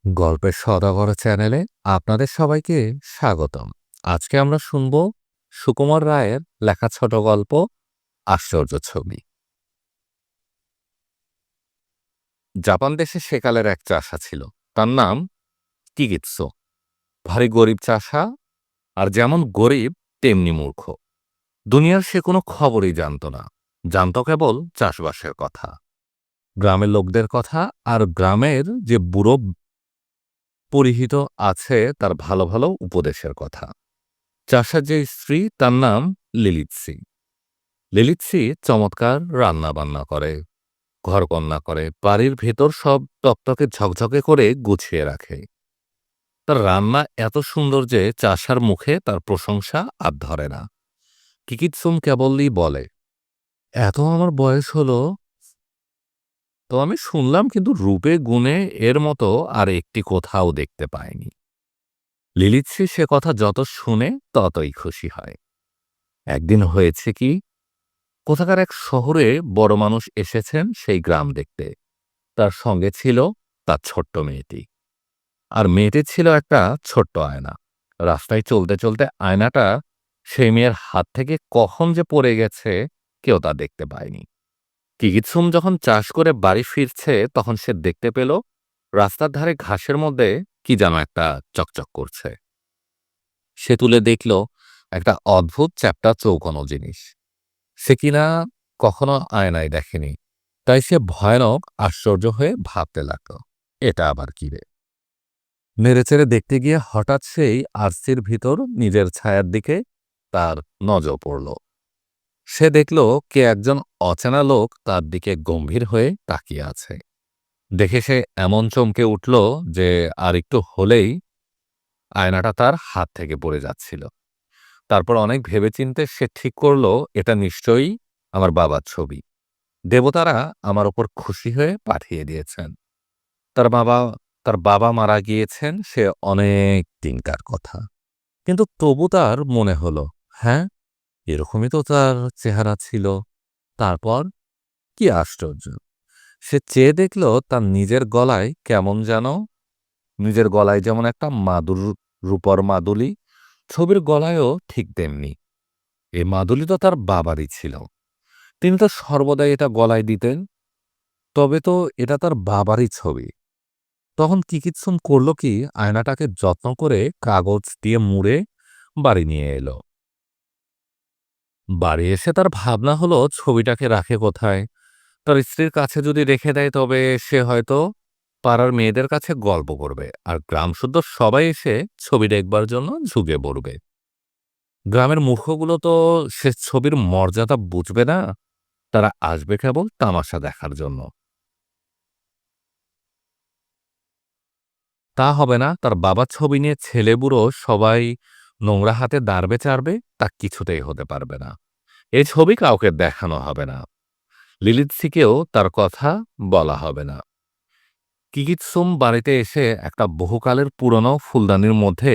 গল্পের সওদাগর চ্যানেলে আপনাদের সবাইকে স্বাগতম। আজকে আমরা শুনব সুকুমার রায়ের লেখা ছোট গল্প আশ্চর্য ছবি। জাপান দেশে সেকালের এক চাষা ছিল, তার নাম কিগিৎসো। ভারী গরিব চাষা, আর যেমন গরিব তেমনি মূর্খ। দুনিয়ার সে কোনো খবরই জানত না, জানত কেবল চাষবাসের কথা, গ্রামের লোকদের কথা, আর গ্রামের যে বুড়ো পরিহিত আছে তার ভালো ভালো উপদেশের কথা। চাষার যে স্ত্রী তার নাম লিলিৎসি। লিলিৎসি চমৎকার রান্না বান্না করে, ঘরকন্না করে, বাড়ির ভেতর সব টকটকে ঝকঝকে করে গুছিয়ে রাখে। তার রান্না এত সুন্দর যে চাষার মুখে তার প্রশংসা আর ধরে না। কিকিৎসুম কেবলই বলে, এত আমার বয়স হলো তো আমি শুনলাম, কিন্তু রূপে গুণে এর মতো আর একটি কোথাও দেখতে পাইনি। লিলিৎসি সে কথা যত শুনে ততই খুশি হয়। একদিন হয়েছে কি, কোথাকার এক শহরে বড় মানুষ এসেছেন সেই গ্রাম দেখতে। তার সঙ্গে ছিল তার ছোট্ট মেয়েটি, আর মেয়েটি ছিল একটা ছোট্ট আয়না। রাস্তায় চলতে চলতে আয়নাটা সেই মেয়ের হাত থেকে কখন যে পড়ে গেছে কেউ তা দেখতে পায়নি। কিকিৎসুম যখন চাষ করে বাড়ি ফিরছে তখন সে দেখতে পেল রাস্তার ধারে ঘাসের মধ্যে কি যেন একটা চকচক করছে। সে তুলে দেখল একটা অদ্ভুত চ্যাপ্টা চৌকোনো জিনিস, সে কিনা কখনো আয়নায় দেখেনি। তাই সে ভয়ানক আশ্চর্য হয়ে ভাবতে লাগল, এটা আবার কি রে। নেড়েচেড়ে দেখতে গিয়ে হঠাৎ সেই আরসির ভিতর নিজের ছায়ার দিকে তার নজর পড়ল। সে দেখল কে একজন অচেনা লোক তার দিকে গম্ভীর হয়ে তাকিয়ে আছে। দেখে সে এমন চমকে উঠল যে আর একটু হলেই আয়নাটা তার হাত থেকে পড়ে যাচ্ছিল। তারপর অনেক ভেবেচিন্তে সে ঠিক করল, এটা নিশ্চয়ই আমার বাবার ছবি। দেবতারা আমার ওপর খুশি হয়ে পাঠিয়ে দিয়েছেন। তার বাবা তার বাবা মারা গিয়েছেন সে অনেক দিনকার কথা, কিন্তু তবু তার মনে হলো, হ্যাঁ, এরকমই তো তার চেহারা ছিল। তারপর কি আশ্চর্য, সে চেয়ে দেখল তার নিজের গলায় কেমন যেন, নিজের গলায় যেমন একটা মাদুর, রূপর মাদুলি, ছবির গলায়ও ঠিক তেমনি। এই মাদুলি তো তার বাবারই ছিল, তিনি তো সর্বদাই এটা গলায় দিতেন। তবে তো এটা তার বাবারই ছবি। তখন কিকিৎসুম করল কি, আয়নাটাকে যত্ন করে কাগজ দিয়ে মুড়ে বাড়ি নিয়ে এলো। বাড়ি এসে তার ভাবনা হলো ছবিটাকে রাখে কোথায়। তার স্ত্রীর কাছে যদি রেখে দেয় তবে সে হয়তো পাড়ার মেয়েদের কাছে গল্প করবে, আর গ্রাম শুদ্ধ সবাই এসে ছবি দেখবার জন্য ঝুঁকে পড়বে। গ্রামের মূর্খগুলো তো সে ছবির মর্যাদা বুঝবে না, তারা আসবে কেবল তামাশা দেখার জন্য। তা হবে না, তার বাবার ছবি নিয়ে ছেলেবুড়ো সবাই নোংরা হাতে দাঁড়বে চাড়বে, তা কিছুতেই হতে পারবে না। এই ছবি কাউকে দেখানো হবে না, লিলিৎসিকেও তার কথা বলা হবে না। কিকিৎসুম বাড়িতে এসে একটা বহুকালের পুরনো ফুলদানির মধ্যে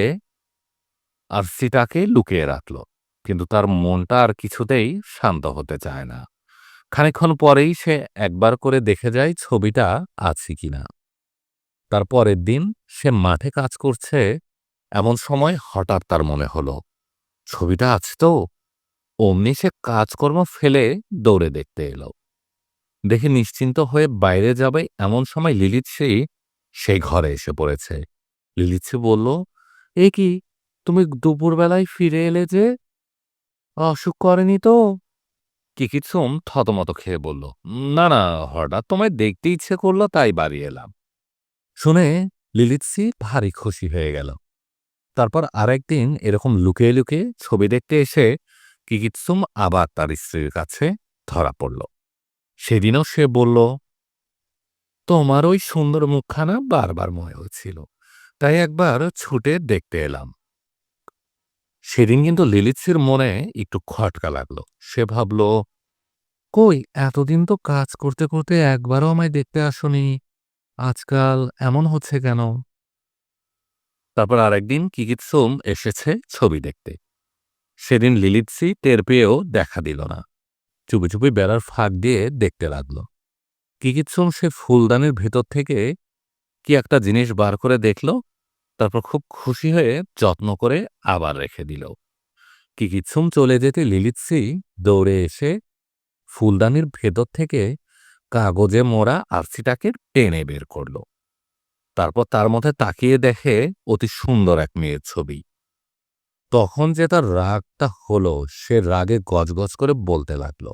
আরসিটাকে লুকিয়ে রাখল, কিন্তু তার মনটা আর কিছুতেই শান্ত হতে চায় না। খানিকক্ষণ পরেই সে একবার করে দেখে যায় ছবিটা আছে কিনা। তার পরের দিন সে মাঠে কাজ করছে, এমন সময় হঠাৎ তার মনে হলো ছবিটা আছে তো। অমনি সে কাজকর্ম ফেলে দৌড়ে দেখতে এলো। দেখে নিশ্চিন্ত হয়ে বাইরে যাবে এমন সময় লিলিৎসি সেই ঘরে এসে পড়েছে। লিলিৎসি বলল, এ কি, তুমি দুপুরবেলায় ফিরে এলে যে, অসুখ করেনি তো? কিকিৎসুম থতমত খেয়ে বলল, না না, হঠাৎ তোমায় দেখতে ইচ্ছে করলো তাই বাড়ি এলাম। শুনে লিলিৎসি ভারী খুশি হয়ে গেল। তারপর আরেকদিন এরকম লুকিয়ে লুকিয়ে ছবি দেখতে এসে কিকিৎসুম আবার তার স্ত্রীর কাছে ধরা পড়ল। সেদিনও সে বলল, তোমার ওই সুন্দর মুখখানা বারবার মনে হচ্ছিল, তাই একবার ছুটে দেখতে এলাম। সেদিন কিন্তু লিলিৎসির মনে একটু খটকা লাগলো। সে ভাবল, কই, এতদিন তো কাজ করতে করতে একবারও আমায় দেখতে আসনি, আজকাল এমন হচ্ছে কেন? তারপর আরেকদিন কিকিৎসুম এসেছে ছবি দেখতে। সেদিন লিলিৎসি টের পেয়েও দেখা দিল না, চুপি চুপি বেড়ার ফাঁক দিয়ে দেখতে লাগলো। কিকিৎসুম সে ফুলদানির ভেতর থেকে কি একটা জিনিস বার করে দেখল, তারপর খুব খুশি হয়ে যত্ন করে আবার রেখে দিল। কিকিৎসুম চলে যেতে লিলিৎসি দৌড়ে এসে ফুলদানির ভেতর থেকে কাগজে মোড়া আরসিটাকে টেনে বের করল। তারপর তার মধ্যে তাকিয়ে দেখে অতি সুন্দর এক মেয়ের ছবি। তখন যে তার রাগটা হলো, সে রাগে গজগজ করে বলতে লাগলো,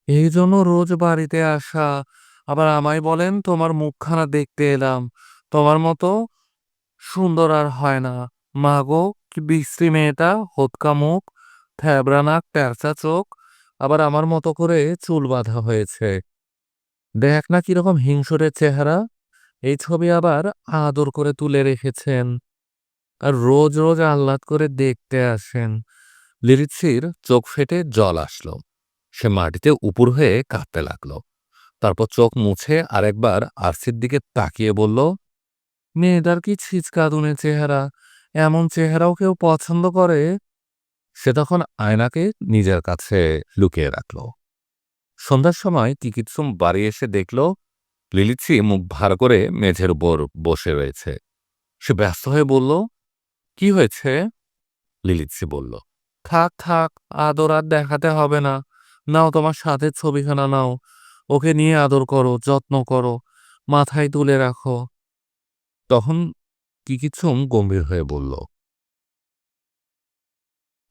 এই জন্য রোজ বাড়িতে আসা, আবার আমায় বলেন তোমার মুখখানা দেখতে এলাম, তোমার মতো সুন্দর আর হয় না। মা গো, কি বিশ্রী মেয়েটা, হোঁতকা মুখ, থ্যাবড়া নাক, তেরচা চোখ, আবার আমার মতো করে চুল বাঁধা হয়েছে। দেখ না কিরকম হিংসুটের চেহারা। এই ছবি আবার আদর করে তুলে রেখেছেন, আর রোজ রোজ আহ্লাদ করে দেখতে আসেন। লিরিৎসির চোখ ফেটে জল আসলো। সে মাটিতে উপুর হয়ে কাঁদতে লাগলো। তারপর চোখ মুছে আরেকবার আরসির দিকে তাকিয়ে বলল, মেয়েটার কি ছিচকাদুনে চেহারা, এমন চেহারাও কেউ পছন্দ করে? সে তখন আয়নাকে নিজের কাছে লুকিয়ে রাখল। সন্ধ্যার সময় কিকিৎসুম বাড়ি এসে দেখল লিলিৎসি মুখ ভার করে মেঝের উপর বসে রয়েছে। সে ব্যস্ত হয়ে বলল, কি হয়েছে? লিলিৎসি বলল, থাক থাক, আদর আর দেখাতে হবে না। নাও তোমার সাথে ছবিখানা নাও, ওকে নিয়ে আদর করো, যত্ন করো, মাথায় তুলে রাখো। তখন কিকিৎসুম গম্ভীর হয়ে বলল,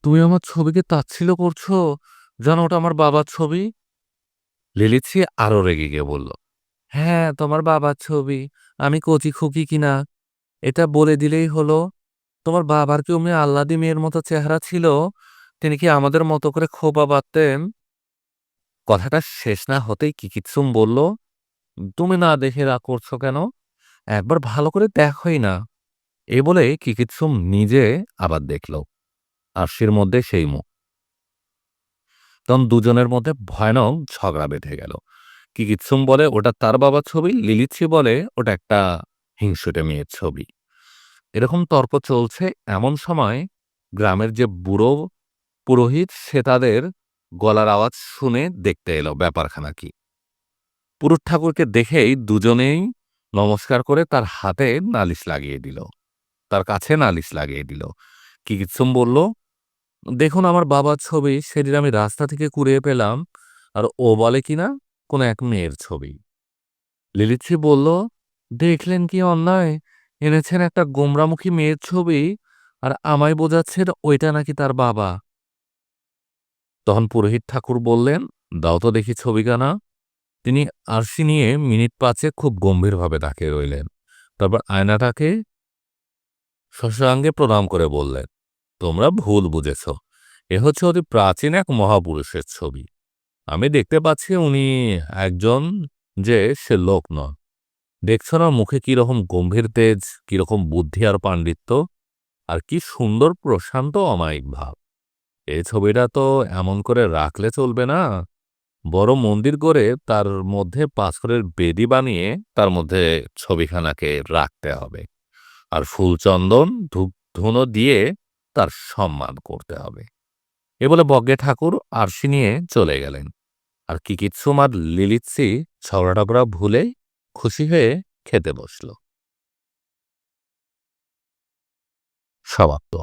তুমি আমার ছবিকে তাচ্ছিল্য করছো? জানো ওটা আমার বাবার ছবি। লিলিৎসি আরো রেগে গিয়ে বলল, হ্যাঁ, তোমার বাবার ছবি। আমি কচি খুকি কিনা এটা বলে দিলেই হলো। তোমার বাবার কি অমনি আহ্লাদী মেয়ের মতো চেহারা ছিল? তিনি কি আমাদের মতো করে খোপা বাঁধতেন? কথাটা শেষ না হতেই কিকিৎসুম বলল, তুমি না দেখে রাগ করছো কেন? একবার ভালো করে দেখোই না। এ বলে কিকিৎসুম নিজে আবার দেখল আরশির মধ্যে সেই মুখ। তখন দুজনের মধ্যে ভয়ানক ঝগড়া বেঁধে গেল। কিকিৎসুম বলে ওটা তার বাবার ছবি, লিলিৎসি বলে ওটা একটা হিংসুটে মেয়ের ছবি। এরকম তর্ক চলছে এমন সময় গ্রামের যে বুড়ো পুরোহিত, সে তাদের গলার আওয়াজ শুনে দেখতে এলো ব্যাপারখানা কি। পুরুষ ঠাকুরকে দেখেই দুজনেই নমস্কার করে তার হাতে নালিশ লাগিয়ে দিল, তার কাছে নালিশ লাগিয়ে দিল। কিকিৎসুম বলল, দেখুন আমার বাবার ছবি সেদিন আমি রাস্তা থেকে কুড়িয়ে পেলাম, আর ও বলে কিনা কোনো এক মেয়ের ছবি। লিলিৎসি বলল, দেখলেন কি অন্যায়, এনেছেন একটা গোমরামুখী মেয়ের ছবি, আর আমায় বোঝাচ্ছেন ওইটা নাকি তার বাবা। তখন পুরোহিত ঠাকুর বললেন, দাও তো দেখি ছবিখানা। তিনি আরশি নিয়ে মিনিট পাঁচে খুব গম্ভীরভাবে তাকিয়ে রইলেন। তারপর আয়নাটাকে সসাঙ্গে প্রণাম করে বললেন, তোমরা ভুল বুঝেছ, এ হচ্ছে অতি প্রাচীন এক মহাপুরুষের ছবি। আমি দেখতে পাচ্ছি উনি একজন, যে সে লোক নন। দেখছ না মুখে কিরকম গম্ভীর তেজ, কিরকম বুদ্ধি আর পাণ্ডিত্য, আর কি সুন্দর প্রশান্ত অমায়িক ভাব। এই ছবিটা তো এমন করে রাখলে চলবে না, বড় মন্দির করে তার মধ্যে পাথরের বেদি বানিয়ে তার মধ্যে ছবিখানাকে রাখতে হবে, আর ফুলচন্দন ধূপ ধুনো দিয়ে তার সম্মান করতে হবে। এ বলে বজ্ঞে ঠাকুর আরশি নিয়ে চলে গেলেন। আর কিকিৎসুম আর লিলিৎসি ঝগড়া ভুলে খুশি হয়ে খেতে বসল। সমাপ্ত।